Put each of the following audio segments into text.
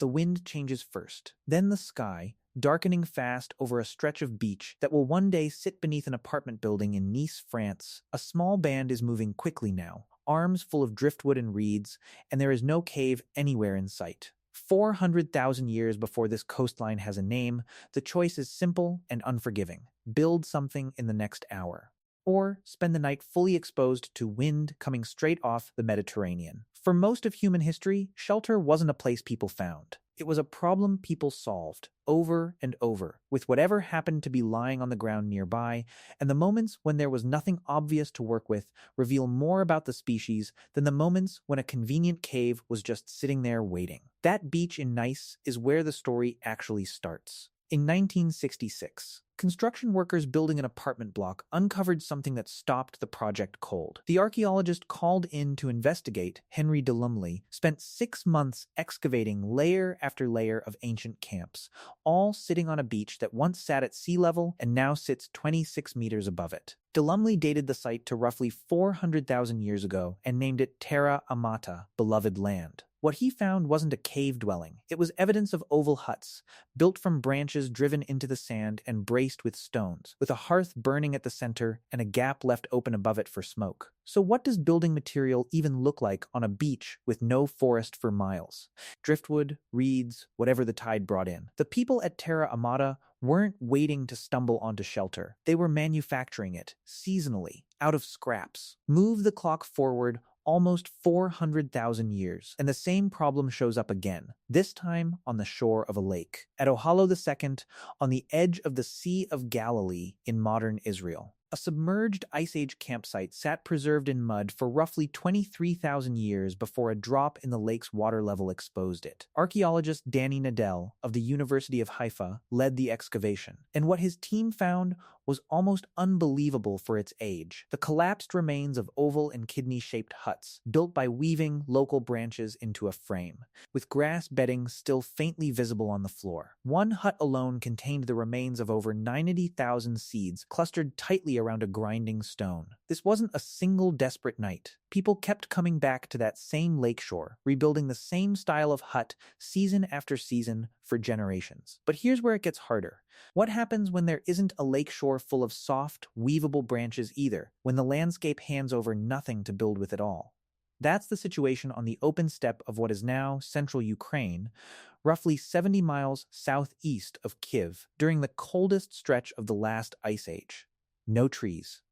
The wind changes first, then the sky, darkening fast over a stretch of beach that will one day sit beneath an apartment building in Nice, France. A small band is moving quickly now, arms full of driftwood and reeds, and there is no cave anywhere in sight. 400,000 years before this coastline has a name, the choice is simple and unforgiving. Build something in the next hour. Or spend the night fully exposed to wind coming straight off the Mediterranean. For most of human history, shelter wasn't a place people found. It was a problem people solved, over and over, with whatever happened to be lying on the ground nearby, and the moments when there was nothing obvious to work with reveal more about the species than the moments when a convenient cave was just sitting there waiting. That beach in Nice is where the story actually starts. In 1966, construction workers building an apartment block uncovered something that stopped the project cold. The archaeologist called in to investigate, Henry de Lumley, spent 6 months excavating layer after layer of ancient camps, all sitting on a beach that once sat at sea level and now sits 26 meters above it. De Lumley dated the site to roughly 400,000 years ago and named it Terra Amata, beloved land. What he found wasn't a cave dwelling. It was evidence of oval huts, built from branches driven into the sand and braced with stones, with a hearth burning at the center and a gap left open above it for smoke. So what does building material even look like on a beach with no forest for miles? Driftwood, reeds, whatever the tide brought in. The people at Terra Amata weren't waiting to stumble onto shelter. They were manufacturing it, seasonally, out of scraps. Move the clock forward almost 400,000 years, and the same problem shows up again, this time on the shore of a lake, at Ohallo II, on the edge of the Sea of Galilee in modern Israel. A submerged Ice Age campsite sat preserved in mud for roughly 23,000 years before a drop in the lake's water level exposed it. Archaeologist Dani Nadel of the University of Haifa led the excavation, and what his team found was almost unbelievable for its age. The collapsed remains of oval and kidney-shaped huts, built by weaving local branches into a frame, with grass bedding still faintly visible on the floor. One hut alone contained the remains of over 90,000 seeds clustered tightly around a grinding stone. This wasn't a single desperate night. People kept coming back to that same lakeshore, rebuilding the same style of hut season after season for generations. But here's where it gets harder. What happens when there isn't a lakeshore full of soft, weavable branches either, when the landscape hands over nothing to build with at all? That's the situation on the open steppe of what is now central Ukraine, roughly 70 miles southeast of Kyiv, during the coldest stretch of the last ice age. No trees,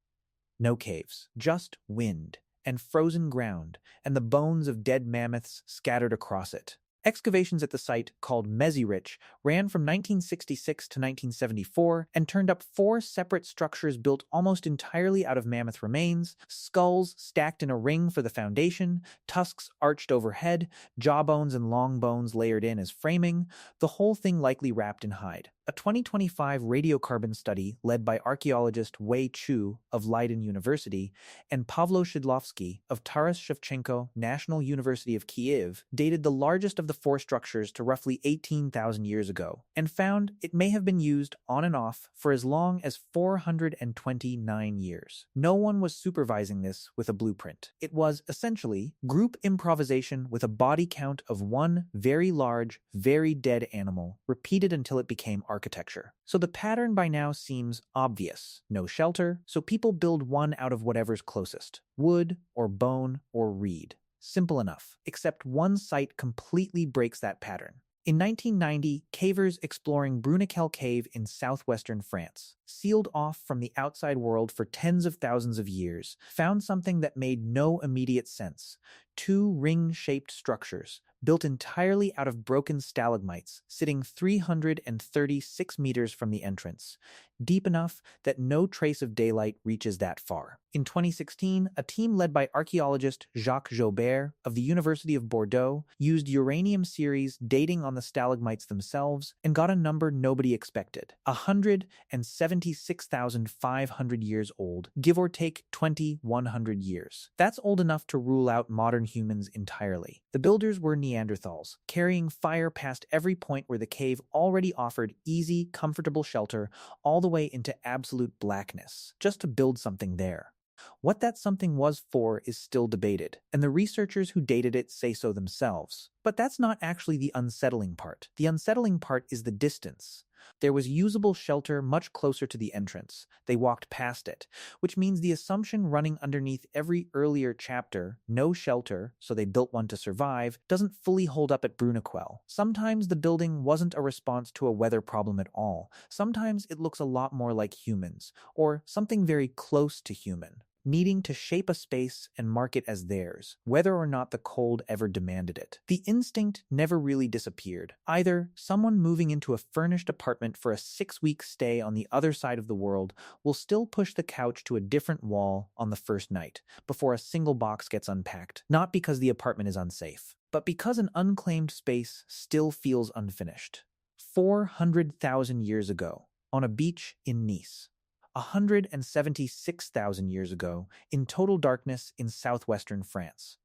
no caves, just wind and frozen ground, and the bones of dead mammoths scattered across it. Excavations at the site, called Mezirich, ran from 1966 to 1974 and turned up 4 separate structures built almost entirely out of mammoth remains, skulls stacked in a ring for the foundation, tusks arched overhead, jawbones and long bones layered in as framing, the whole thing likely wrapped in hide. A 2025 radiocarbon study led by archaeologist Wei Chu of Leiden University and Pavlo Shidlovsky of Taras Shevchenko National University of Kyiv dated the largest of the 4 structures to roughly 18,000 years ago, and found it may have been used on and off for as long as 429 years. No one was supervising this with a blueprint. It was, essentially, group improvisation with a body count of one very large, very dead animal, repeated until it became architecture. So the pattern by now seems obvious. No shelter, so people build one out of whatever's closest. Wood, or bone, or reed. Simple enough, except one site completely breaks that pattern. In 1990, cavers exploring Bruniquel Cave in southwestern France, sealed off from the outside world for tens of thousands of years, found something that made no immediate sense. 2 ring-shaped structures, built entirely out of broken stalagmites, sitting 336 meters from the entrance, deep enough that no trace of daylight reaches that far. In 2016, a team led by archaeologist Jacques Joubert of the University of Bordeaux used uranium series dating on the stalagmites themselves and got a number nobody expected: 176,500 years old, give or take 2,100 years. That's old enough to rule out modern humans entirely. The builders were Neanderthals, carrying fire past every point where the cave already offered easy, comfortable shelter all the way into absolute blackness, just to build something there. What that something was for is still debated, and the researchers who dated it say so themselves. But that's not actually the unsettling part. The unsettling part is the distance. There was usable shelter much closer to the entrance. They walked past it, which means the assumption running underneath every earlier chapter, no shelter, so they built one to survive, doesn't fully hold up at Bruniquel. Sometimes the building wasn't a response to a weather problem at all. Sometimes it looks a lot more like humans, or something very close to human, needing to shape a space and mark it as theirs, whether or not the cold ever demanded it. The instinct never really disappeared. Either someone moving into a furnished apartment for a 6-week stay on the other side of the world will still push the couch to a different wall on the first night, before a single box gets unpacked, not because the apartment is unsafe, but because an unclaimed space still feels unfinished. 400,000 years ago, on a beach in Nice. 176,000 years ago, in total darkness in southwestern France.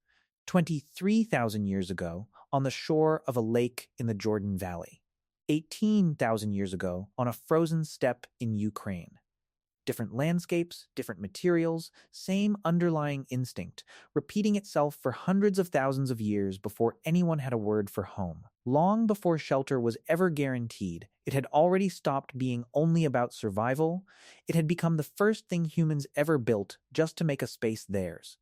23,000 years ago, on the shore of a lake in the Jordan Valley. 18,000 years ago, on a frozen steppe in Ukraine. Different landscapes, different materials, same underlying instinct, repeating itself for hundreds of thousands of years before anyone had a word for home. Long before shelter was ever guaranteed, it had already stopped being only about survival. It had become the first thing humans ever built just to make a space theirs.